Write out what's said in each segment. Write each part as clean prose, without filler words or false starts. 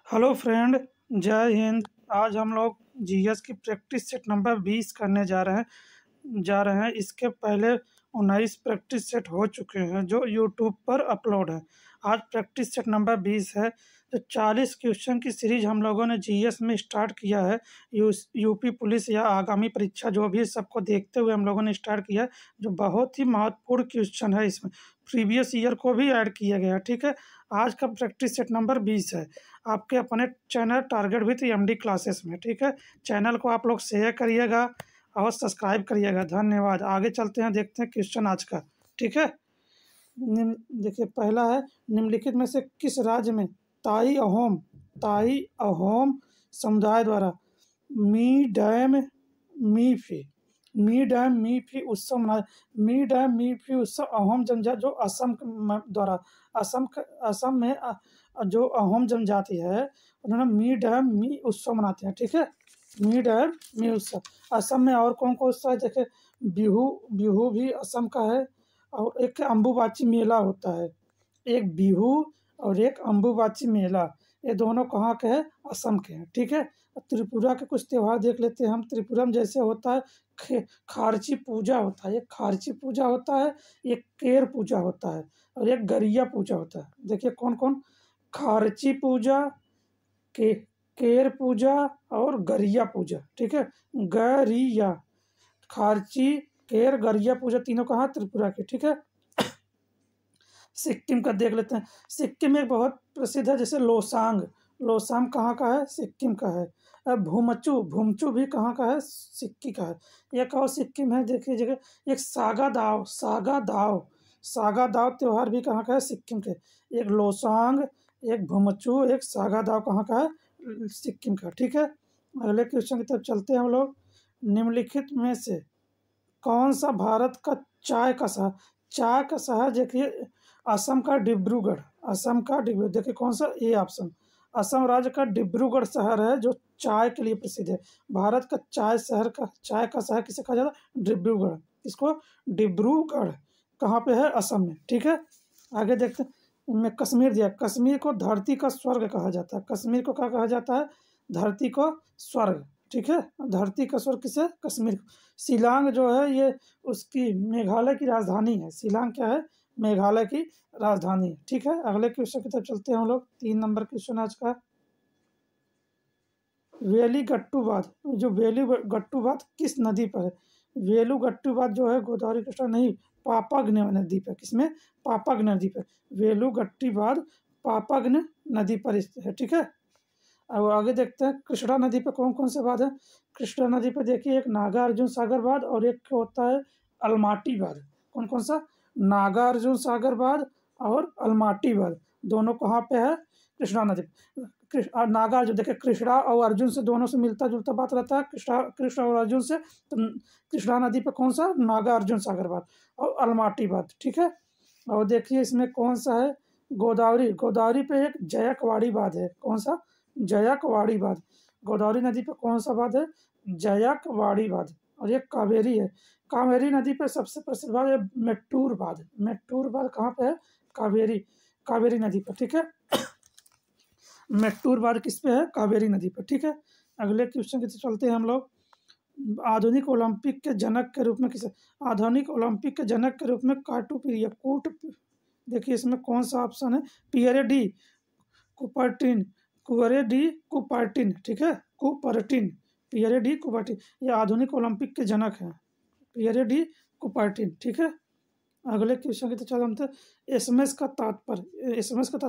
Hello friend, जय हिंद। आज हम लोग जीएस की प्रैक्टिस सेट नंबर 20 करने जा रहे हैं। इसके पहले 19 प्रैक्टिस सेट हो चुके हैं जो यूट्यूब पर अपलोड है। आज प्रैक्टिस सेट नंबर 20 है। तो 40 क्वेश्चन की सीरीज हम लोगों ने जीएस में स्टार्ट किया है। यूपी पुलिस या आगामी परीक्षा जो भी सबको देखते हुए हम लोगों ने स्टार्ट किया है, जो बहुत ही महत्वपूर्ण क्वेश्चन है। इसमें प्रीवियस ईयर को भी ऐड किया गया है। ठीक है, आज का प्रैक्टिस सेट नंबर 20 है। आपके अपने channel target with MD classes में। ठीक है, चैनल को आप लोग शेयर करिएगा और सब्सक्राइब करिएगा। धन्यवाद। आगे चलते हैं, देखते हैं क्वेश्चन आज का। ठीक है, देखिए पहला है, निम्नलिखित में से किस राज्य में ताई अहोम समुदाय द्वारा मी फी उत्सव मनाया। मी फी उत्सव अहोम जनजाति जो द्वारा असम में जो अहोम जनजाति है, उन्होंने मी उत्सव मनाते हैं। ठीक है, मी उत्सव। असम में और कौन कौन सा है, जैसे बिहू भी असम का है, और एक अम्बुबाची मेला होता है। एक बिहू और एक अम्बुबाची मेला, ये दोनों कहाँ के हैं? असम के हैं। ठीक है, त्रिपुरा के कुछ त्यौहार देख लेते हैं हम। त्रिपुरा में जैसे होता है खारची पूजा होता है, एक खारची पूजा होता है, एक केर पूजा होता है, और एक गरिया पूजा होता है। देखिए कौन कौन? खारची पूजा, केर पूजा और गरिया पूजा। ठीक है, गरिया, खारची, केर, गरिया पूजा तीनों कहाँ? त्रिपुरा के। ठीक है, सिक्किम का देख लेते हैं। सिक्किम में बहुत प्रसिद्ध है, जैसे लोसांग कहाँ का है? सिक्किम का है। अब भूमचू भी कहाँ का है? सिक्किम का है। एक और सिक्किम है, देखिए जगह। एक सागा दाव त्योहार भी कहाँ का है? सिक्किम के। एक लोसांग, एक भूमचू, एक सागा दाव कहाँ का है? सिक्किम का। ठीक है, अगले क्वेश्चन की तरफ चलते हैं हम लोग। निम्नलिखित में से कौन सा भारत का चाय का शहर? देखिए असम का डिब्रूगढ़। देखिए कौन सा? A option. असम राज्य का डिब्रूगढ़ शहर है जो चाय के लिए प्रसिद्ध है। भारत का चाय का शहर किसे कहा जाता है? डिब्रूगढ़। इसको डिब्रूगढ़ कहाँ पे है? असम में। ठीक है, आगे देखते हैं। इनमें कश्मीर दिया। कश्मीर को धरती का स्वर्ग कहा जाता है। कश्मीर को क्या कहा जाता है? धरती को स्वर्ग। ठीक है, धरती का स्वर्ग किसे? कश्मीर को। शिलांग जो है, ये उसकी मेघालय की राजधानी है। शिलांग क्या है? मेघालय की राजधानी। ठीक है, अगले क्वेश्चन की तरफ चलते हैं हम लोग। 3 नंबर क्वेश्चन आज का। वेलीगट्टू बांध किस नदी पर है? वेलुगट्टू बांध जो है गोदावरी कृष्णा नहीं, पापग्न नदी पर। किसमें? पापग्न नदी पर। वेलुगट्टी बांध पापग्न नदी पर है। ठीक है, अब आगे देखते हैं कृष्णा नदी पर कौन कौन से बांध है। कृष्णा नदी पर देखिए, एक नागार्जुन सागर बांध और एक होता है अलमाटी बांध। कौन कौन सा? नागार्जुन सागर बांध और अलमाटी बांध, दोनों कहाँ पे है? कृष्णा नदी। नागार्जुन देखिए, कृष्णा और अर्जुन से दोनों से मिलता जुलता बात रहता है। कृष्णा और अर्जुन से, तो कृष्णा नदी पे कौन सा? नागार्जुन सागर बांध और अलमाटी बांध। ठीक है, और देखिए इसमें कौन सा है? गोदावरी पे एक जयकवाड़ी बांध है। कौन सा? जयकवाड़ी बांध। गोदावरी नदी पे कौन सा बांध है? जयकवाड़ी बांध। और ये कावेरी है। कावेरी नदी पे सबसे प्रसिद्ध बांध है मेट्टूर बांध कहाँ पे है? कावेरी नदी पर। ठीक है, मेट्टूर बांध किस पे है? कावेरी नदी पर। ठीक है, अगले क्वेश्चन की तरफ चलते हैं हम लोग। आधुनिक ओलंपिक के जनक के रूप में किसे? आधुनिक ओलंपिक के जनक के रूप में देखिए इसमें कौन सा ऑप्शन है? Pierre de Coubertin. ठीक है, पियरे डी कुपर्टिन, ये आधुनिक ओलंपिक के जनक हैं, पियरे डी कुपर्टिन। ठीक है, अगले क्वेश्चन की तो चलो हम थे। एसएमएस का तात्पर्य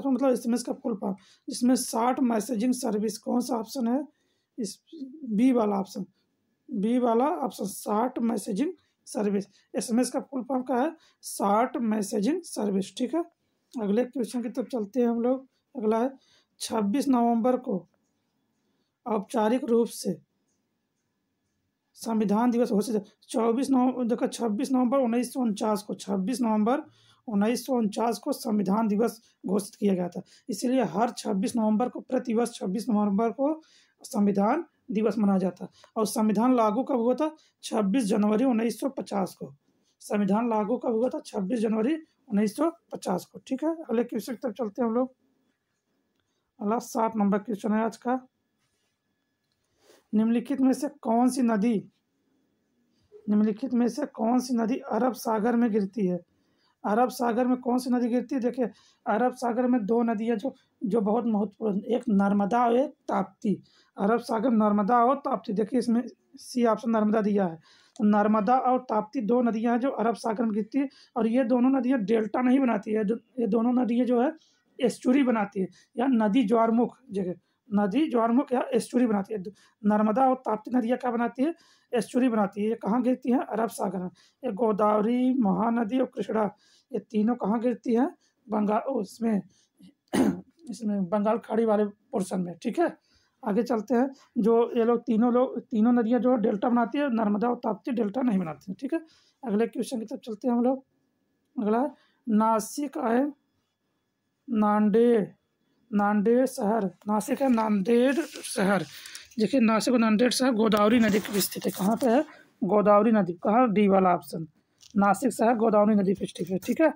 मतलब एसएमएस का फुल फॉर्म, जिसमें शॉर्ट मैसेजिंग सर्विस। कौन सा ऑप्शन है? इस बी वाला option short messaging service. SMS का फुल फॉर्म का है शॉर्ट मैसेजिंग सर्विस। ठीक है, अगले क्वेश्चन की तरफ चलते हैं हम लोग। अगला है, 26 नवंबर को औपचारिक रूप से संविधान दिवस घोषित। 26 नवंबर 1949 को संविधान दिवस घोषित किया गया था। इसलिए हर 26 नवंबर को प्रतिवर्ष 26 नवंबर को संविधान दिवस मनाया जाता है। और संविधान लागू कब हुआ था? 26 जनवरी 1950 को। संविधान लागू कब हुआ था? 26 जनवरी 1950 को। ठीक है, अगले क्वेश्चन की तरफ चलते हैं हम लोग। अगला 7 नंबर क्वेश्चन है आज का। निम्नलिखित में से कौन सी नदी अरब सागर में गिरती है? अरब सागर में कौन सी नदी गिरती है? देखिए, अरब सागर में दो नदियां जो बहुत महत्वपूर्ण, एक नर्मदा और एक ताप्ती। अरब सागर नर्मदा और ताप्ती, देखिए इसमें सी ऑप्शन नर्मदा दिया है। तो नर्मदा और ताप्ती दो नदियां हैं जो अरब सागर में गिरती है, और ये दोनों नदियां डेल्टा नहीं बनाती है, ये दोनों नदियां जो है एस्चुरी बनाती है, या नदी ज्वारमुख जगह, नदी ज्वारमुख या एस्चुरी बनाती है। नर्मदा और ताप्ती नदियां क्या बनाती है? एस्चुरी बनाती है। ये कहाँ गिरती है? अरब सागर में। ये गोदावरी, महानदी और कृष्णा, ये तीनों कहाँ गिरती है? बंगाल, उसमें इसमें बंगाल खाड़ी वाले पोर्शन में। ठीक है, आगे चलते हैं। जो ये तीनों नदियां जो डेल्टा बनाती है, नर्मदा और ताप्ती डेल्टा नहीं बनाती है। ठीक है, अगले क्वेश्चन की तरफ चलते हैं हम लोग। अगला नासिक है नांदेड़ शहर, नासिक है नांदेड़ शहर। देखिए, नासिक और नांदेड़ शहर गोदावरी नदी पर स्थित है। कहाँ पे है? गोदावरी नदी। कहाँ? डी वाला ऑप्शन। नासिक शहर गोदावरी नदी पर स्थित है। ठीक है,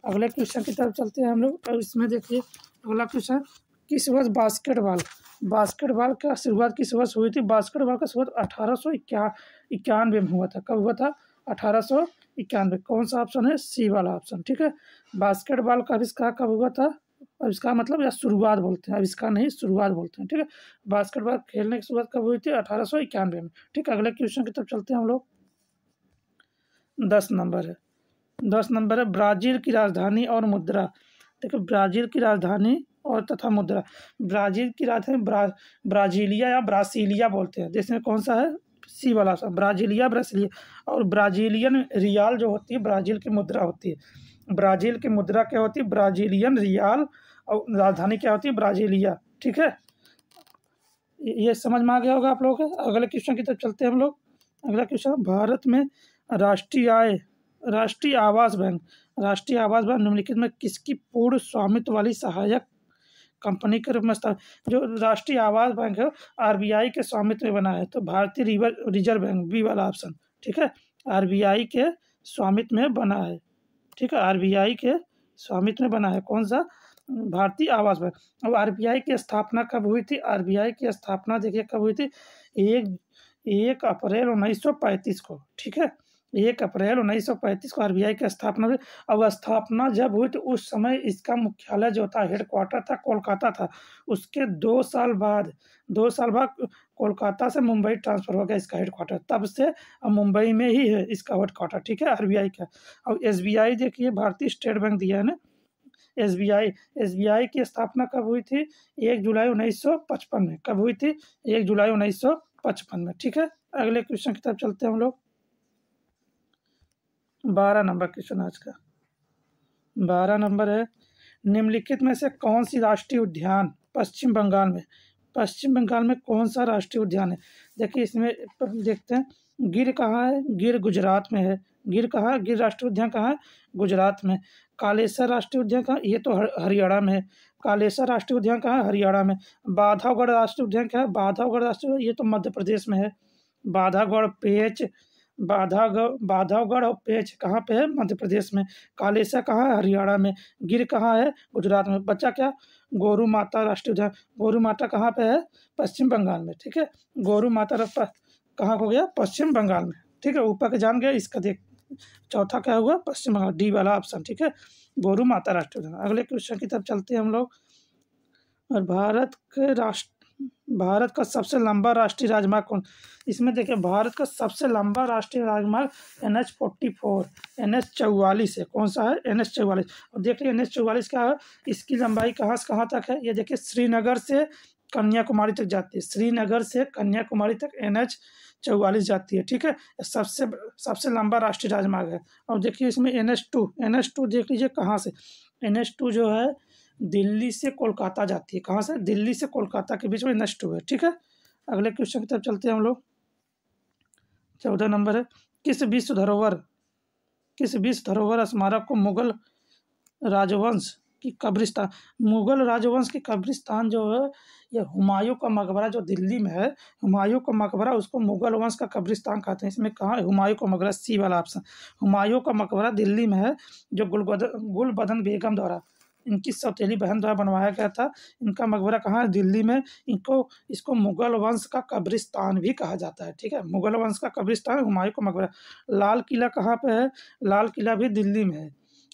अगले क्वेश्चन की तरफ चलते हैं हम लोग। और इसमें देखिए अगला क्वेश्चन, किस वर्ष बास्केटबॉल का शुरुआत किस वर्ष हुई थी? बास्केटबॉल का शुरुआत 1891 में हुआ था। कब हुआ था? 1891। कौन सा ऑप्शन है? सी वाला ऑप्शन। ठीक है, बास्केटबॉल का आविष्कार कब हुआ था? आविष्कार मतलब या शुरुआत बोलते हैं, आविष्कार नहीं, शुरुआत बोलते हैं। ठीक है, बास्केटबॉल खेलने की शुरुआत कब हुई थी? 1891 में। ठीक है, अगले क्वेश्चन की तरफ चलते हैं हम लोग। 10 नंबर है ब्राजील की राजधानी और मुद्रा। देखो, ब्राजील की राजधानी और तथा मुद्रा। ब्राजील की राजधानी ब्राजीलिया या ब्रासीलिया बोलते हैं। देश में कौन सा है? सी वाला सा, ब्राजीलिया, ब्रासीलिया। और ब्राजीलियन रियाल जो होती है, ब्राजील की मुद्रा होती है। ब्राजील की मुद्रा क्या होती है? ब्राजीलियन रियाल। और राजधानी क्या होती है? ब्राजीलिया। ठीक है, ये समझ में आ गया होगा आप लोगों को। अगले क्वेश्चन की तरफ चलते हैं हम लोग। अगला क्वेश्चन, भारत में राष्ट्रीय आवास बैंक निम्नलिखित में किसकी पूर्ण स्वामित्व वाली सहायक कंपनी के रूप में जो राष्ट्रीय आवास बैंक है, आरबीआई के स्वामित्व में बना है। तो भारतीय रिजर्व बैंक, बी वाला ऑप्शन। ठीक है, आरबीआई के स्वामित्व में बना है। ठीक है, आरबीआई के स्वामित्व में बना है। कौन सा? भारतीय आवास बैंक। अब आरबीआई की स्थापना कब हुई थी? आरबीआई की स्थापना देखिए कब हुई थी? 1 अप्रैल 1935 को। ठीक है, 1 अप्रैल 1935 को आरबीआई की स्थापना हुई। अब स्थापना जब हुई तो उस समय इसका मुख्यालय जो था, हेडक्वार्टर था, कोलकाता था। उसके 2 साल बाद कोलकाता से मुंबई ट्रांसफर हो गया इसका हेडक्वार्टर। तब से अब मुंबई में ही है इसका हेडक्वार्टर। ठीक है, आरबीआई का। अब एसबीआई देखिए, भारतीय स्टेट बैंक दिया है ना। एसबीआई की स्थापना कब हुई थी? 1 जुलाई 1955 में। कब हुई थी? 1 जुलाई 1955 में। ठीक है, अगले क्वेश्चन की तरफ चलते हैं हम लोग। 12 नंबर क्वेश्चन आज का। 12 नंबर है, निम्नलिखित में से कौन सी राष्ट्रीय उद्यान पश्चिम बंगाल में कौन सा राष्ट्रीय उद्यान है? देखिए, इसमें देखते हैं, गिर कहाँ है? गिर गुजरात में है। गिर कहाँ है? गिर राष्ट्रीय उद्यान कहाँ है? गुजरात में। कालेसर राष्ट्रीय उद्यान कहाँ? ये तो हरियाणा में है। कालेसर राष्ट्रीय उद्यान कहाँ है? हरियाणा में। बांधवगढ़ राष्ट्रीय उद्यान क्या है? बांधवगढ़ राष्ट्रीय, ये तो मध्य प्रदेश में है। बांधवगढ़ और पेंच कहाँ पे है? मध्य प्रदेश में। कालेसर कहाँ है? हरियाणा में। गिर कहाँ है? गुजरात में। बच्चा क्या? गोरू माता राष्ट्रीय उद्यान। गोरू माता कहाँ पे है? पश्चिम बंगाल में। ठीक है, गोरू माता कहाँ हो गया? पश्चिम बंगाल में। ठीक है, ऊपर के जान गया। इसका देख, चौथा क्या हुआ? पश्चिम बंगाल, डी वाला ऑप्शन। ठीक है, गोरू माता राष्ट्रीय उद्यान। अगले क्वेश्चन की तरफ चलते हैं हम लोग। और भारत का सबसे लंबा राष्ट्रीय राजमार्ग कौन? इसमें देखिए, भारत का सबसे लंबा राष्ट्रीय राजमार्ग NH44 है। कौन सा है? NH44। और देखिए, NH44 क्या है? इसकी लंबाई कहाँ से कहाँ तक है? ये देखिए, श्रीनगर से कन्याकुमारी तक जाती है। श्रीनगर से कन्याकुमारी तक NH44 जाती है। ठीक है, सबसे लंबा राष्ट्रीय राजमार्ग है। और देखिए, इसमें NH2 देख लीजिए कहाँ से। NH2 जो है दिल्ली से कोलकाता जाती है। कहाँ से? दिल्ली से कोलकाता के बीच में NH2 है। ठीक है, अगले क्वेश्चन की तरफ चलते हैं हम लोग। 14 नंबर है, किस विश्व धरोहर स्मारक को मुगल राजवंश की कब्रिस्तान जो है, ये हुमायूं का मकबरा जो दिल्ली में है, हुमायूं का मकबरा, उसको मुगल वंश का कब्रिस्तान कहते हैं। इसमें कहाँ है? हुमायूं का मकबरा, सी वाला ऑप्शन। हुमायूं का मकबरा दिल्ली में है, जो गुलबदन बेगम द्वारा इनकी सौतेली बहन द्वारा बनवाया गया था। इनका मकबरा कहाँ है? दिल्ली में। इसको मुगल वंश का कब्रिस्तान भी कहा जाता है, ठीक है, मुगल वंश का कब्रिस्तान, हुमायूं का मकबरा। लाल किला कहाँ पे है? लाल किला भी दिल्ली में है।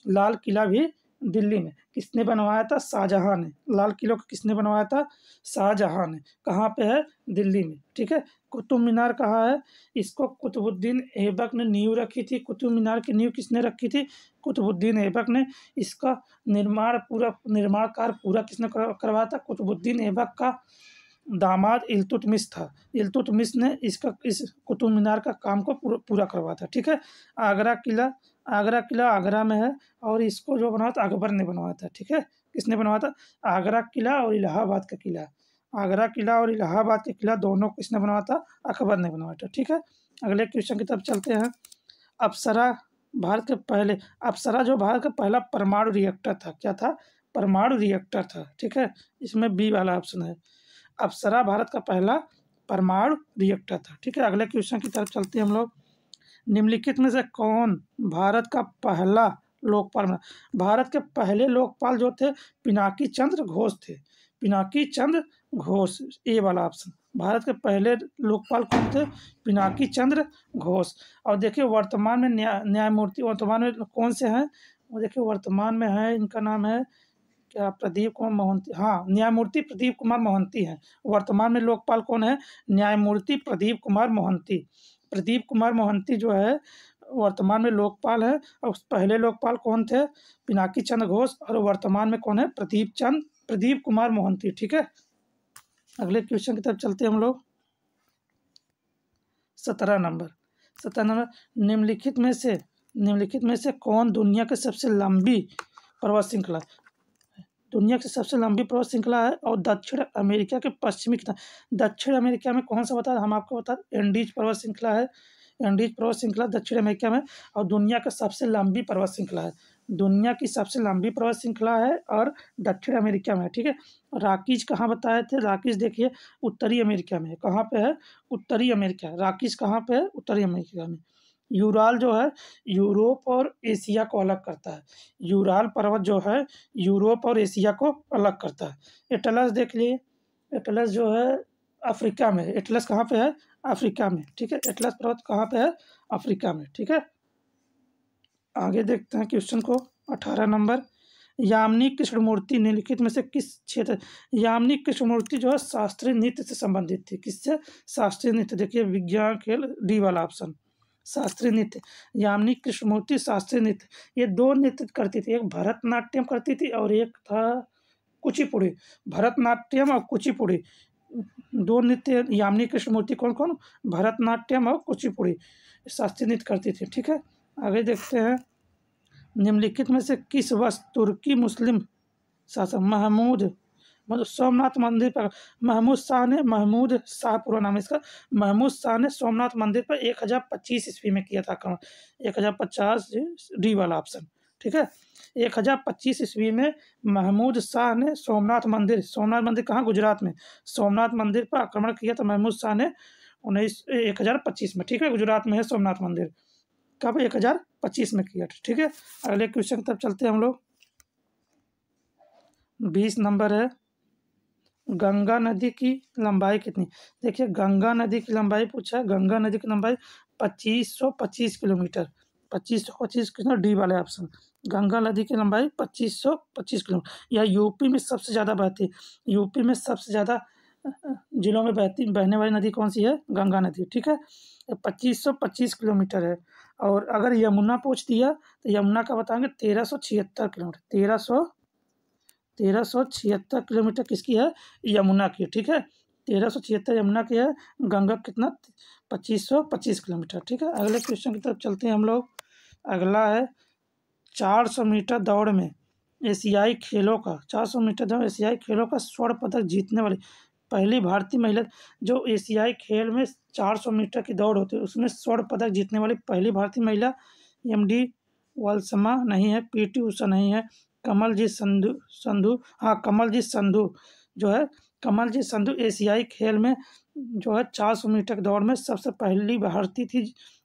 लाल किला भी दिल्ली में। किसने बनवाया था? शाहजहां ने। लाल किला को किसने बनवाया था? शाहजहां ने। कहाँ पे है? दिल्ली में, ठीक है। कुतुब मीनार कहाँ है? इसको कुतुबुद्दीन ऐबक ने नींव रखी थी। कुतुब मीनार की नींव किसने रखी थी? कुतुबुद्दीन ऐबक ने। इसका निर्माण कार्य पूरा किसने करवाया था? कुतुबुद्दीन ऐबक का दामाद इल्तुतमिश था। इल्तुतमिश ने इस कुतुब मीनार का काम को पूरा करवाया था, ठीक है। आगरा किला आगरा में है और इसको जो बनवाया था अकबर ने बनवाया था, ठीक है। किसने बनवाया था? आगरा किला और इलाहाबाद का किला। आगरा किला और इलाहाबाद के किला दोनों किसने बनवाया था? अकबर ने बनवाया था, ठीक है। अगले क्वेश्चन की तरफ चलते हैं। अप्सरा जो भारत का पहला परमाणु रिएक्टर था, क्या था? परमाणु रिएक्टर था, ठीक है। इसमें बी वाला ऑप्शन है। अप्सरा भारत का पहला परमाणु रिएक्टर था, ठीक है। अगले क्वेश्चन की तरफ चलते हैं हम लोग। निम्नलिखित में से कौन भारत का पहला लोकपाल बना? भारत के पहले लोकपाल जो थे पिनाकी चंद्र घोष थे। पिनाकी चंद्र घोष, ए वाला ऑप्शन। भारत के पहले लोकपाल कौन थे? पिनाकी चंद्र घोष। और देखिए वर्तमान में न्यायमूर्ति वर्तमान में कौन से हैं? वो देखिए वर्तमान में है, इनका नाम है क्या? प्रदीप कुमार मोहंती। हाँ, न्यायमूर्ति प्रदीप कुमार मोहंती हैं। वर्तमान में लोकपाल कौन है? न्यायमूर्ति प्रदीप कुमार मोहंती। प्रदीप कुमार मोहंती जो है वर्तमान में लोकपाल है। और पहले लोकपाल कौन थे? पिनाकी चंद्र घोष। और वर्तमान में कौन है? प्रदीप कुमार मोहंती, ठीक है। अगले क्वेश्चन की तरफ चलते हैं हम लोग। 17 नंबर। निम्नलिखित में से कौन दुनिया की सबसे लंबी पर्वत श्रृंखला है? और दक्षिण अमेरिका के पश्चिमी दक्षिण अमेरिका में कौन सा बता? हम आपको बता, एंडीज पर्वत श्रृंखला है। एंडीज पर्वत श्रृंखला दक्षिण अमेरिका में और दुनिया का सबसे लंबी पर्वत श्रृंखला है। दुनिया की सबसे लंबी पर्वत श्रृंखला है और दक्षिण अमेरिका में है, ठीक है। रॉकीज कहाँ बताए थे? रॉकीज देखिए उत्तरी अमेरिका में है। कहाँ पे है? उत्तरी अमेरिका। रॉकीज कहाँ पे है? उत्तरी अमेरिका में। यूराल जो है यूरोप और एशिया को अलग करता है। यूराल पर्वत जो है यूरोप और एशिया को अलग करता है। एटलस देख लिए, एटलस जो है अफ्रीका में। एटलस कहाँ पे है? अफ्रीका में, ठीक है। एटलस पर्वत कहाँ पे है? अफ्रीका में, ठीक है। आगे देखते हैं क्वेश्चन को। 18 नंबर। यामिनी कृष्णमूर्ति निम्नलिखित में से किस क्षेत्र? यामिनी कृष्णमूर्ति जो है शास्त्रीय नृत्य से संबंधित थी। किससे? शास्त्रीय नृत्य। देखिए विज्ञान खेल, डी वाला ऑप्शन, शास्त्रीय नृत्य। यामिनी कृष्णमूर्ति शास्त्रीय नृत्य, ये दो नृत्य करती थी। एक भरतनाट्यम करती थी और एक था कुचिपुड़ी। भरतनाट्यम और कुचिपुड़ी, दो नृत्य यामिनी कृष्णमूर्ति कौन कौन? भरतनाट्यम और कुचिपुड़ी शास्त्रीय नृत्य करती थी, ठीक है। आगे देखते हैं। निम्नलिखित में से किस वर्ष तुर्की मुस्लिम शासक मतलब सोमनाथ मंदिर पर महमूद शाह पूरा नाम है इसका, महमूद शाह ने सोमनाथ मंदिर पर 1025 ईस्वी में किया था आक्रमण। 1050, डी वाला ऑप्शन, ठीक है। 1025 ईस्वी में महमूद शाह ने सोमनाथ मंदिर कहाँ? गुजरात में। सोमनाथ मंदिर पर आक्रमण किया था महमूद शाह ने 1025 में, ठीक है। गुजरात में है सोमनाथ मंदिर। कब? 1025 में किया, ठीक है। अगले क्वेश्चन की तरफ चलते हैं हम लोग। 20 नंबर है। गंगा नदी की लंबाई कितनी? देखिए गंगा नदी की लंबाई पूछा है। गंगा नदी की लंबाई 2525 किलोमीटर। 2525 किलोमीटर, डी वाले ऑप्शन। गंगा नदी की लंबाई 2525 किलोमीटर। यह यूपी में सबसे ज़्यादा बहती है। यूपी में सबसे ज़्यादा जिलों में बहने वाली नदी कौन सी है? गंगा नदी, ठीक है। 2525 किलोमीटर है। और अगर यमुना पूछ दिया तो यमुना का बताएंगे 1376 किलोमीटर। 1376 किलोमीटर किसकी है? यमुना की, ठीक है। 1376 यमुना की है। गंगा कितना? 2525 किलोमीटर, ठीक है। अगले क्वेश्चन की तरफ चलते हैं हम लोग। अगला है 400 मीटर दौड़ में एशियाई खेलों का 400 मीटर दौड़ एशियाई खेलों का स्वर्ण पदक जीतने वाली पहली भारतीय महिला। जो एशियाई खेल में 400 मीटर की दौड़ होती है उसमें स्वर्ण पदक जीतने वाली पहली भारतीय महिला एमडी वालसमा नहीं है, पीटी उषा नहीं है, कमलजीत संधू जो है कमलजीत संधू एशियाई खेल में जो है 400 मीटर की दौड़ में सबसे पहली भारतीय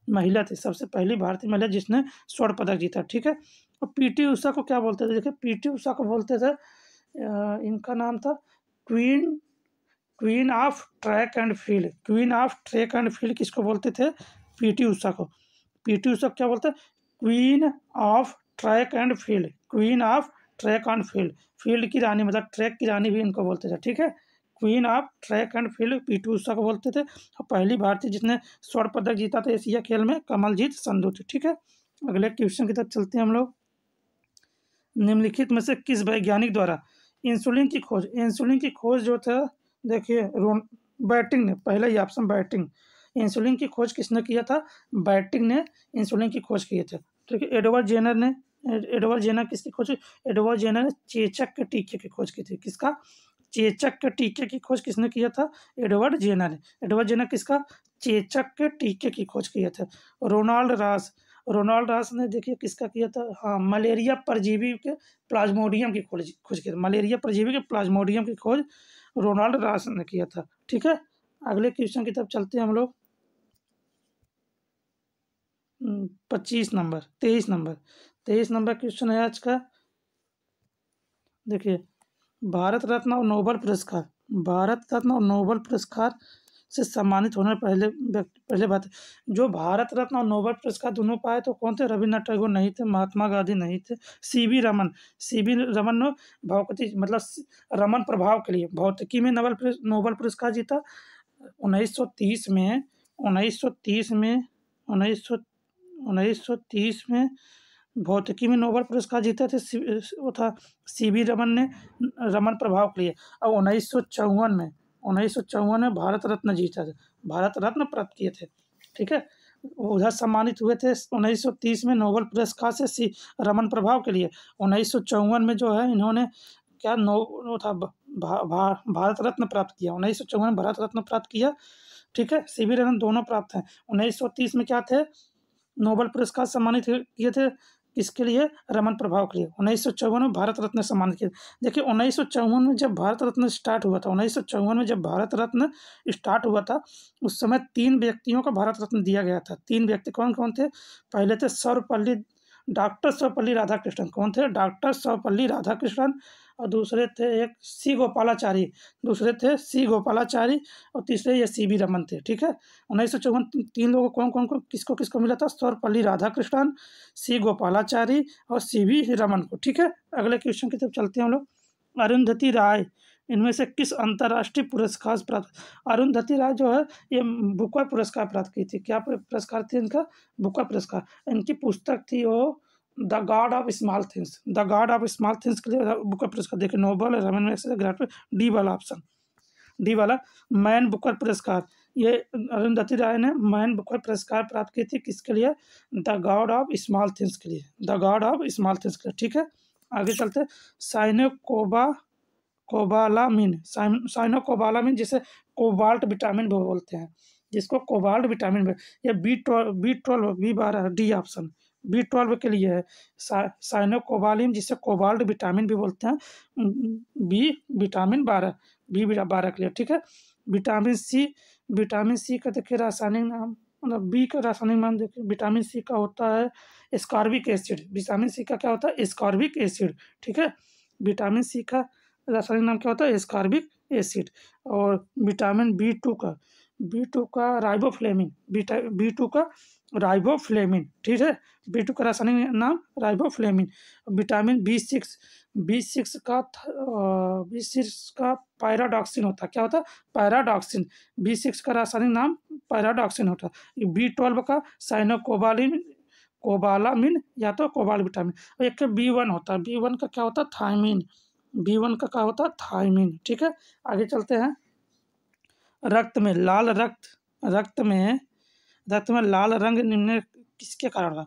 महिला जिसने स्वर्ण पदक जीता, ठीक है। और पीटी उषा को क्या बोलते थे? देखिए पीटी उषा को बोलते थे इनका नाम था queen queen of track and field. Queen of track and field किसको बोलते थे? पीटी उषा को। पीटी उषा को क्या बोलते हैं? Queen of track and field. Queen of track and field, field की रानी मतलब ट्रैक की रानी भी इनको बोलते थे, ठीक है। Queen of track and field PT Usha को बोलते थे। और पहली भारतीय जिसने स्वर्ण पदक जीता था एशिया खेल में कमलजीत संधू थे, ठीक है। अगले क्वेश्चन की तरफ चलते हैं हम लोग। निम्नलिखित में से किस वैज्ञानिक द्वारा इंसुलिन की खोज जो था, देखिए बैटिंग ने, पहला ही ऑप्शन बैटिंग। इंसुलिन की खोज किसने किया था? बैटिंग ने इंसुलिन की खोज की थी, ठीक है। एडवर्ड जेनर किसकी खोज? एडवर्ड जेनर ने चेचक के टीके की खोज की थी। किसका? चेचक के टीके की खोज किसने किया था? एडवर्ड जेनर ने। एडवर्ड जेनर किसका? चेचक के टीके की खोज किया था। रोनाल्ड रॉस ने देखिए किसका किया था? हाँ, मलेरिया परजीवी के प्लाज्मोडियम की खोज की थी। मलेरिया परजीवी के प्लाज्मोडियम की खोज रोनाल्ड रॉस ने किया था, ठीक है। अगले क्वेश्चन की तरफ चलते हैं हम लोग। 23 नंबर क्वेश्चन है आज का। देखिए भारत रत्न और नोबेल पुरस्कार से सम्मानित होने पहले बात, जो भारत रत्न और नोबेल पुरस्कार दोनों पाए तो कौन थे? रविन्द्रनाथ टैगोर नहीं थे, महात्मा गांधी नहीं थे, सीवी रमन ने भौतिकी मतलब रमन प्रभाव के लिए भौतिकी में नोबेल पुरस्कार जीता 1930 में। 1930 में भौतिकी में नोबेल पुरस्कार जीते थे। वो था सीवी रमन ने रमन प्रभाव के लिए। और 1954 में भारत रत्न जीता था, भारत रत्न प्राप्त किए थे, ठीक है। उधर सम्मानित हुए थे 1930 में नोबेल पुरस्कार से रमन प्रभाव के लिए। 1954 में जो है इन्होंने क्या वो था भारत रत्न प्राप्त किया। 1954 में भारत रत्न प्राप्त किया, ठीक है। सीवी रमन दोनों प्राप्त हैं। 1930 में क्या थे? नोबेल पुरस्कार सम्मानित किए थे किसके लिए? रमन प्रभाव के लिए। 1954 में भारत रत्न सम्मानित किया। देखिए 1954 में जब भारत रत्न स्टार्ट हुआ था, 1954 में जब भारत रत्न स्टार्ट हुआ था उस समय 3 व्यक्तियों को भारत रत्न दिया गया था। 3 व्यक्ति कौन कौन थे? पहले थे डॉक्टर सर्वपल्ली राधाकृष्णन। कौन थे? डॉक्टर सर्वपल्ली राधाकृष्णन। और दूसरे थे एक सी गोपालाचारी और तीसरे ये सीवी रमन थे, ठीक है। 1954 3 लोगों को किसको मिला था? सर्वपल्ली राधाकृष्णन, सी गोपालाचारी और सीवी रमन को, ठीक है। अगले क्वेश्चन की तरफ चलते हैं हम लोग। अरुंधति राय इनमें से किस अंतर्राष्ट्रीय पुरस्कार प्राप्त? अरुंधति राय जो है ये बुकर पुरस्कार प्राप्त की थी। क्या पुरस्कार थी इनका? बुकर पुरस्कार। इनकी पुस्तक थी वो the God of small things के लिए बुकर पुरस्कार। देखिए नोबेल रमन में डी वाला ऑप्शन, डी वाला मैन बुकर पुरस्कार। ये अरुंधति राय ने मैन बुकर पुरस्कार प्राप्त की थी किसके लिए? The God of small things के लिए, ठीक है। आगे चलते साइनो कोबालामिन जिसे कोबाल्ट विटामिन भी बोलते हैं, जिसको कोबाल्ट विटामिन ये B12 B12 D option B12 के लिए है। साइनोकोबालिन जिसे कोबाल्ट विटामिन भी बोलते हैं, विटामिन 12 के लिए, ठीक है। विटामिन सी का देखिए रासायनिक नाम, मतलब बी का रासायनिक नाम देखिए, विटामिन सी का होता है एस्कॉर्बिक एसिड। विटामिन सी का क्या होता है? एस्कॉर्बिक एसिड, ठीक है। विटामिन सी का रासायनिक नाम क्या होता है? Ascorbic acid. और विटामिन B2 का राइबोफ्लेविन, ठीक है। B2 का रासायनिक नाम राइबोफ्लेविन। विटामिन B6 का पैराडॉक्सिन होता है। क्या होता है? पैराडॉक्सिन। B6 का रासायनिक नाम पैराडॉक्सिन होता है। B12 का कोबालामिन या तो कोबाल्ट विटामिन। एक B1 होता है, B1 का क्या होता है? थायमिन। B1 का क्या होता है? थायमिन, ठीक है। आगे चलते हैं। रक्त में लाल रंग निम्न किसके कारण होता है?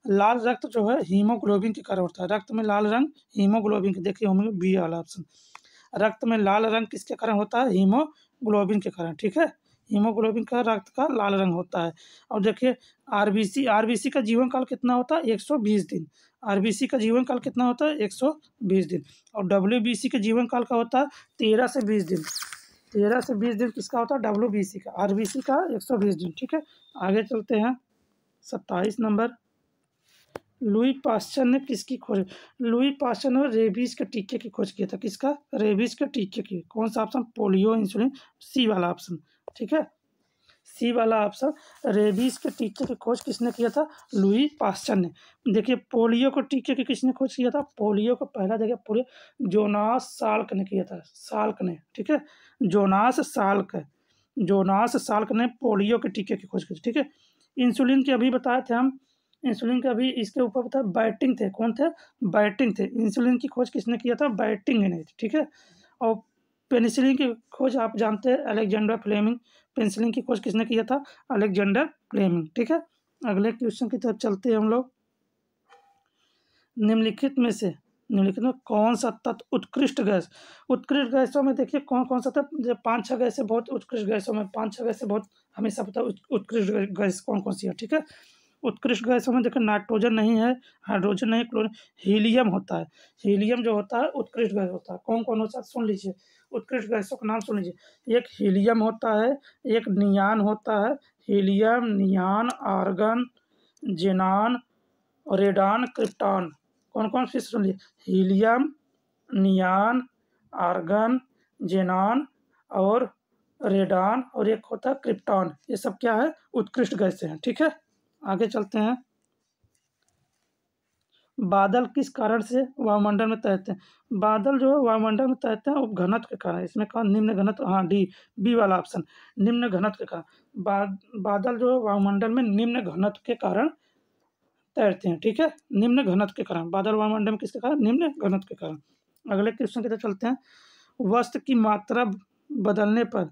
लाल रक्त जो है हीमोग्लोबिन के कारण होता है। रक्त में लाल रंग हीमोग्लोबिन के, देखिए होंगे बी वाला ऑप्शन। रक्त में लाल रंग किसके कारण होता है? हीमोग्लोबिन के कारण, ठीक है। हीमोग्लोबिन का रक्त का लाल रंग होता है। और देखिए आरबीसी का जीवन काल कितना होता है? 120 दिन। आरबीसी का जीवन काल कितना होता है? 120 दिन। और डब्ल्यूबीसी के जीवन काल का होता है 13 से 20 दिन। 13 से 20 दिन किसका होता है? डब्ल्यूबीसी का। आरबीसी का 120 दिन, ठीक है। आगे चलते हैं 27 नंबर। लुई पास्चर ने किसकी खोज, लुई पास्चर ने रेबीज के टीके की खोज किया था। किसका? रेबीज के टीके की। कौन सा ऑप्शन? पोलियो, इंसुलिन, सी वाला ऑप्शन। ठीक है, सी वाला ऑप्शन। रेबीज के टीके की खोज किसने किया था? लुई पास्चर ने। देखिए पोलियो को टीके की किसने खोज किया था? पोलियो को पहला देखिए पोलियो जोनास साल्क ने किया था, साल्क ने। ठीक है, जोनास साल्क ने पोलियो के टीके की खोज की थी। ठीक है, इंसुलिन के अभी बताए थे हम, इंसुलिन के अभी इसके ऊपर बताया बैटिंग थे। कौन थे? बैटिंग थे। इंसुलिन की खोज किसने किया था? बैटिंग ने। ठीक है, और पेनिसिलिन की खोज आप जानते हैं अलेक्जेंडर फ्लेमिंग। पेनिसिलिन की खोज किसने किया था? Alexander Fleming. ठीक है, अगले क्वेश्चन की तरफ चलते हैं हम लोग। निम्नलिखित में कौन सा तत्व उत्कृष्ट गैस? उत्कृष्ट गैसों में देखिए कौन कौन सा तत्व, जब 5-6 गैसें बहुत उत्कृष्ट गैसों में, 5-6 गैसें बहुत हमेशा पता है उत्कृष्ट गैस कौन कौन सी है। ठीक है, उत्कृष्ट गैसों में देखिए नाइट्रोजन नहीं है, हाइड्रोजन नहीं, क्लोरीन, हीलियम होता है। हीलियम जो होता है उत्कृष्ट गैस होता है। कौन कौन होता है सुन लीजिए, उत्कृष्ट गैसों का नाम सुन लीजिए। एक हीलियम होता है, एक नियान होता है, हीलियम, नियान, आर्गन, जेनान, रेडान, क्रिप्टॉन। कौन कौन सी सुन लीजिए, हीलियम, नियान, आर्गन, जेनान और रेडान, और एक होता है क्रिप्टॉन। ये सब क्या है? उत्कृष्ट गैसें हैं। ठीक है, आगे चलते हैं। बादल किस कारण से वायुमंडल में तैरते हैं? बादल जो है वायुमंडल में तैरते हैं वो घनत्व के कारण। इसमें कहा निम्न घनत्व, हाँ डी, बी वाला ऑप्शन, निम्न घनत्व के कारण। बादल जो है वायुमंडल में निम्न घनत्व के कारण तैरते हैं। ठीक है, निम्न घनत्व के कारण बादल वायुमंडल में किसके कारण? निम्न घनत्व के कारण। अगले क्वेश्चन की तरफ चलते हैं। वस्तु की मात्रा बदलने पर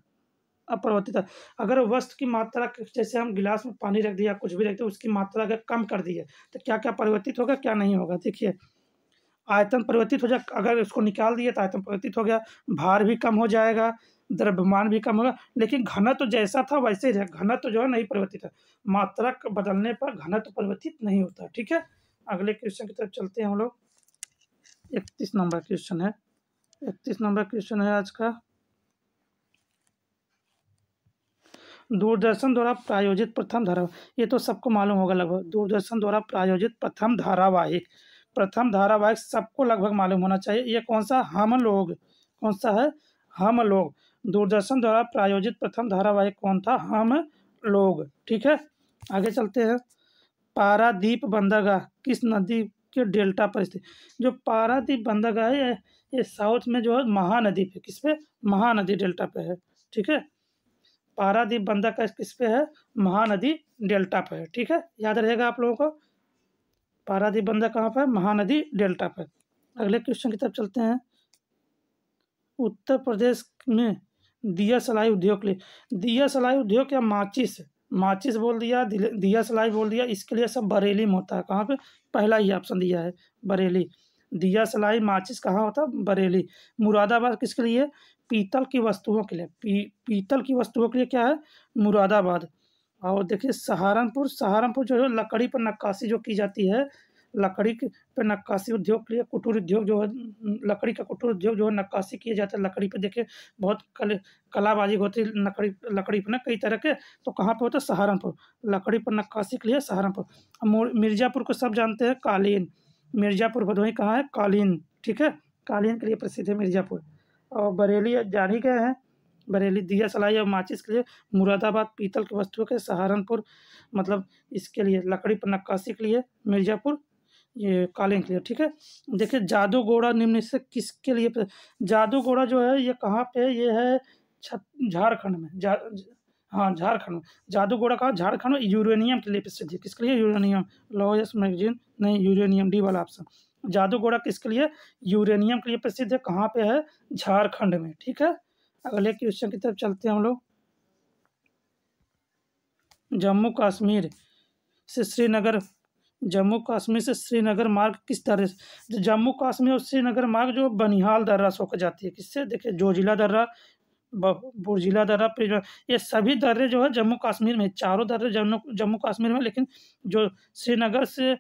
अपरिवर्तित है। अगर वस्तु की मात्रा, जैसे हम गिलास में पानी रख दिया, कुछ भी रख दिया, उसकी मात्रा अगर कम कर दी है तो क्या क्या परिवर्तित होगा, क्या नहीं होगा? देखिए आयतन परिवर्तित हो जाए, अगर उसको निकाल दिए तो आयतन परिवर्तित हो गया, भार भी कम हो जाएगा, द्रव्यमान भी कम होगा, लेकिन घनत्व जैसा था वैसे ही रहेगा। घनत्व जो है नहीं परिवर्तित है, मात्रा बदलने पर घनत्व परिवर्तित नहीं होता। ठीक है, अगले क्वेश्चन की तरफ चलते हैं हम लोग। 31 नंबर क्वेश्चन है, 31 नंबर क्वेश्चन है आज का। दूरदर्शन द्वारा प्रायोजित प्रथम धारावाहिक, ये तो सबको मालूम होगा लगभग। दूरदर्शन द्वारा प्रायोजित प्रथम धारावाहिक सबको लगभग मालूम होना चाहिए। ये कौन सा? हम लोग। कौन सा है? हम लोग। दूरदर्शन द्वारा प्रायोजित प्रथम धारावाहिक कौन था? हम लोग। ठीक है, आगे चलते हैं। पारादीप बंदरगाह किस नदी के डेल्टा पर स्थित? जो पारादीप बंदरगाह है ये साउथ में जो है महानदी पे, किस पे? महानदी डेल्टा पे है। ठीक है, पारादीप बंदरगाह किस पे है? महानदी डेल्टा पे है। ठीक है, याद रहेगा आप लोगों को। पारादीप बंदर कहाँ पर? महानदी डेल्टा पर। अगले क्वेश्चन की तरफ चलते हैं। उत्तर प्रदेश में दिया सलाई उद्योग के लिए, दिया सलाई उद्योग या माचिस, माचिस बोल दिया, दिया सलाई बोल दिया, इसके लिए सब बरेली में होता है। कहाँ पे? पहला ही ऑप्शन दिया है, बरेली। दिया सलाई माचिस कहाँ होता है? बरेली। मुरादाबाद किसके लिए? पीतल की वस्तुओं के लिए। पीतल की वस्तुओं के लिए क्या है? मुरादाबाद। और देखिए सहारनपुर जो है लकड़ी पर नक्काशी जो की जाती है, लकड़ी पे नक्काशी उद्योग के लिए, कुटीर उद्योग जो है, लकड़ी का कुटीर उद्योग जो है नक्काशी किए जाते हैं लकड़ी पे। देखिए बहुत कलाबाजी होती है लकड़ी पे ना, कई तरह के। तो कहाँ पे होता है? सहारनपुर। लकड़ी पर नक्काशी के लिए सहारनपुर। मिर्जापुर को सब जानते हैं, कालीन। मिर्जापुर भदोही कहाँ है? कालीन। ठीक है, कालीन के लिए प्रसिद्ध है मिर्जापुर। और बरेली जान ही गए हैं, बरेली दिया सलाई और माचिस के लिए। मुरादाबाद पीतल की वस्तुओं के, सहारनपुर मतलब इसके लिए लकड़ी पर नक्काशी के लिए, मिर्जापुर ये कालीन के लिए। ठीक है, देखिए जादूगोड़ा निम्न से किसके लिए जादूगोड़ा जो है ये कहाँ पे है? ये है झारखंड में। हाँ झारखंड में। जादूगोड़ा कहाँ? झारखंड में। यूरेनियम के लिए प्रसिद्ध है। किसके लिए? यूरेनियम। लॉयस मैगजीन नहीं, यूरेनियम, डी वाला ऑप्शन। जादूगोड़ा किसके लिए? यूरेनियम के लिए प्रसिद्ध है। कहाँ पे है? झारखंड में। ठीक है, अगले क्वेश्चन की तरफ चलते हैं हम लोग। जम्मू कश्मीर से श्रीनगर मार्ग किस तरह से? जम्मू कश्मीर और श्रीनगर मार्ग जो बनिहाल दर्रा से होकर जाती है। किससे? देखिए जोजिला दर्रा, बुर्जिला दर्रा, ये सभी दर्रे जो है जम्मू कश्मीर में, चारों दर्रे जम्मू कश्मीर में, लेकिन जो श्रीनगर से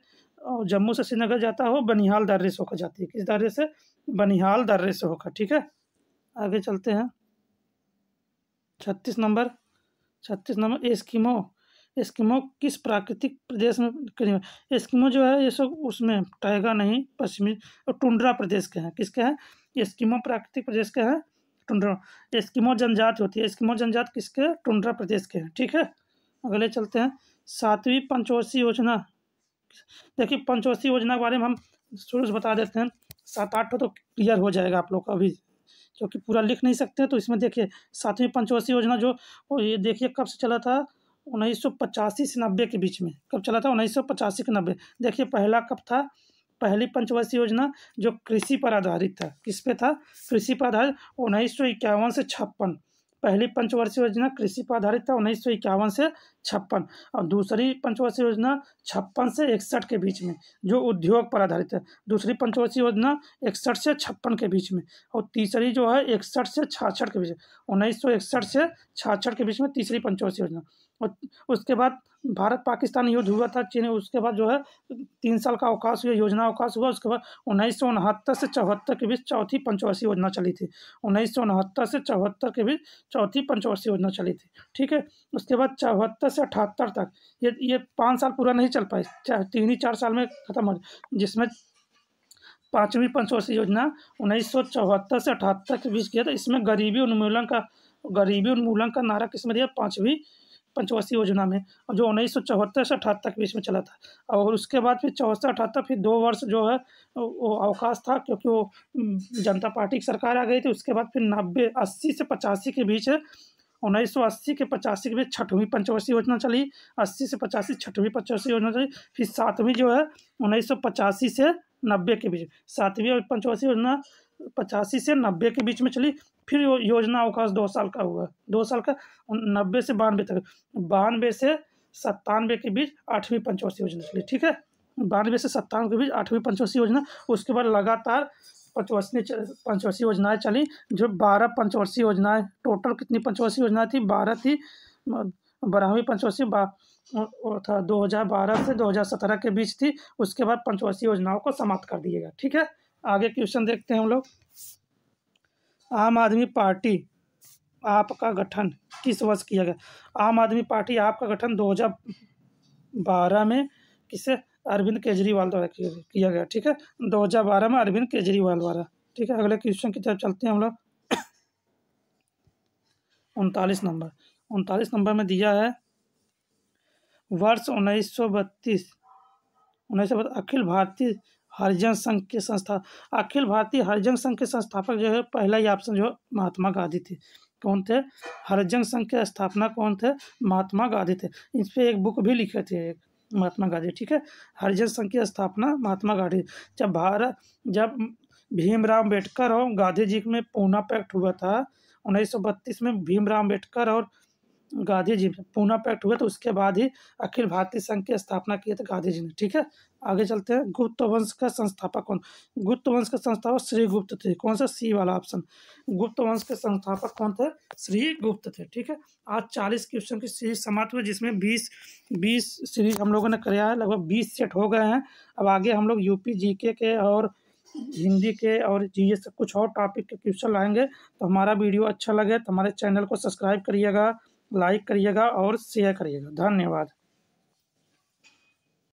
जम्मू से श्रीनगर जाता है वो बनिहाल दर्रे से होकर जाती है। किस दर्रे से? बनिहाल दर्रे से होकर। ठीक है, आगे चलते हैं। 36 नंबर एस्किमो एस्किमो किस प्राकृतिक प्रदेश में एस्किमो जो है ये सब उसमें टाइगा नहीं, पश्चिमी और टुंड्रा प्रदेश के हैं। किसके हैं? एस्किमो प्राकृतिक प्रदेश के हैं टुंड्रा। एस्किमो जनजाति होती है, एस्किमो जनजाति किसके? टुंड्रा प्रदेश के हैं। ठीक है, अगले चलते हैं। 7वीं पंचवर्षीय योजना। देखिए पंचवर्षीय योजना के बारे में हम शुरू से बता देते हैं, 7-8 तो क्लियर हो जाएगा आप लोग का अभी, क्योंकि पूरा लिख नहीं सकते। तो इसमें देखिए 7वीं पंचवर्षीय योजना जो ये देखिए कब से चला था, 1985 से 90 के बीच में। कब चला था? 1985 के 90। देखिए पहला कब था? पहली पंचवर्षीय योजना जो कृषि पर आधारित था। किस पे था? कृषि पर आधारित, 1951 से 56। पहली पंचवर्षीय योजना कृषि पर आधारित था 1951 से 56। और दूसरी पंचवर्षीय योजना 56 से 61 के बीच में, जो उद्योग पर आधारित है। दूसरी पंचवर्षीय योजना 61 से 56 के बीच में। और तीसरी जो है 61 से 66 के बीच में, 1961 से 66 के बीच में तीसरी पंचवर्षीय योजना। और उसके बाद भारत पाकिस्तान युद्ध हुआ था चीन, उसके बाद जो है 3 साल का अवकाश हुआ, योजना अवकाश हुआ। उसके बाद 1969 से 74 के बीच चौथी पंचवर्षीय योजना चली थी। 1969 से 74 के बीच चौथी पंचवर्षीय योजना चली थी। ठीक है, उसके बाद 74 से 78 तक ये 5 साल पूरा नहीं चल पाई, 3 ही 4 साल में खत्म हो, जिसमें 5वीं पंचवर्षीय योजना 1974 से 78 के बीच किया था। इसमें गरीबी उन्मूलन का नारा किसमें दिया? 5वीं पंचवर्षीय योजना में, और जो 1974 से 78 के बीच में चला था। और उसके बाद फिर 74-78 फिर 2 वर्ष जो है वो अवकाश था, क्योंकि वो जनता पार्टी की सरकार आ गई थी। उसके बाद फिर 80 से 85 के बीच 1980 के 85 के बीच 6वीं पंचवर्षीय योजना चली। 80 से 85 6वीं पंचवर्षीय योजना चली। फिर 7वीं जो है 1985 से 90 के बीच, 7वीं पंचवर्षीय योजना 85 से 90 के बीच में चली। फिर योजना अवकाश 2 साल का हुआ, 2 साल का, 90 से 92 तक। 92 से 97 के बीच 8वीं पंचवर्षीय योजना चली। ठीक है, 92 से 97 के बीच 8वीं पंचवर्षीय योजना। उसके बाद लगातार पंचवर्षीय योजनाएं चली, जो 12 पंचवर्षीय योजनाएं, टोटल कितनी पंचवर्षीय योजना थी? 12 थी। 12वीं पंचवर्षीय था 2012 से 2017 के बीच थी। उसके बाद पंचवर्षीय योजनाओं को समाप्त कर दिएगा। ठीक है, आगे क्वेश्चन देखते हैं हम लोग। आम आदमी पार्टी आप का गठन किस वर्ष किया गया? आम आदमी पार्टी आप का गठन 2012 में किसे? अरविंद केजरीवाल द्वारा किया गया। ठीक है, 2012 में अरविंद केजरीवाल द्वारा। ठीक है, अगले क्वेश्चन की तरफ चलते हैं हम लोग। 39 नंबर में दिया है, वर्ष 1932 अखिल भारतीय हरिजन संघ के अखिल भारतीय हरिजन संघ के संस्थापक जो है, पहला ही ऑप्शन जो महात्मा गांधी थे। कौन थे? हरिजन संघ के स्थापना कौन थे? महात्मा गांधी थे। इस पे एक बुक भी लिखे थे महात्मा गांधी। ठीक है, हरिजन संघ की स्थापना महात्मा गांधी। जब भीमराव अम्बेडकर और गांधी जी में पूना पैक्ट हुआ था 1932 में, भीमराव अम्बेडकर और गांधी जी पूना पैक्ट हुआ, तो उसके बाद ही अखिल भारतीय संघ की स्थापना की थी गांधी जी ने। ठीक है, आगे चलते हैं। गुप्त वंश का संस्थापक कौन? गुप्त वंश के संस्थापक श्री गुप्त थे। कौन सा? सी वाला ऑप्शन। गुप्त वंश के संस्थापक कौन थे? श्री गुप्त थे। ठीक है, आज 40 क्वेश्चन की सीरीज समाप्त हुई, जिसमें 20 सीरीज हम लोगों ने कराया है, लगभग 20 सेट हो गए हैं। अब आगे हम लोग यूपी जीके के और हिंदी के और जीएस कुछ और टॉपिक के क्वेश्चन लाएंगे। तो हमारा वीडियो अच्छा लगे तो हमारे चैनल को सब्सक्राइब करिएगा, लाइक करिएगा और शेयर करिएगा। धन्यवाद।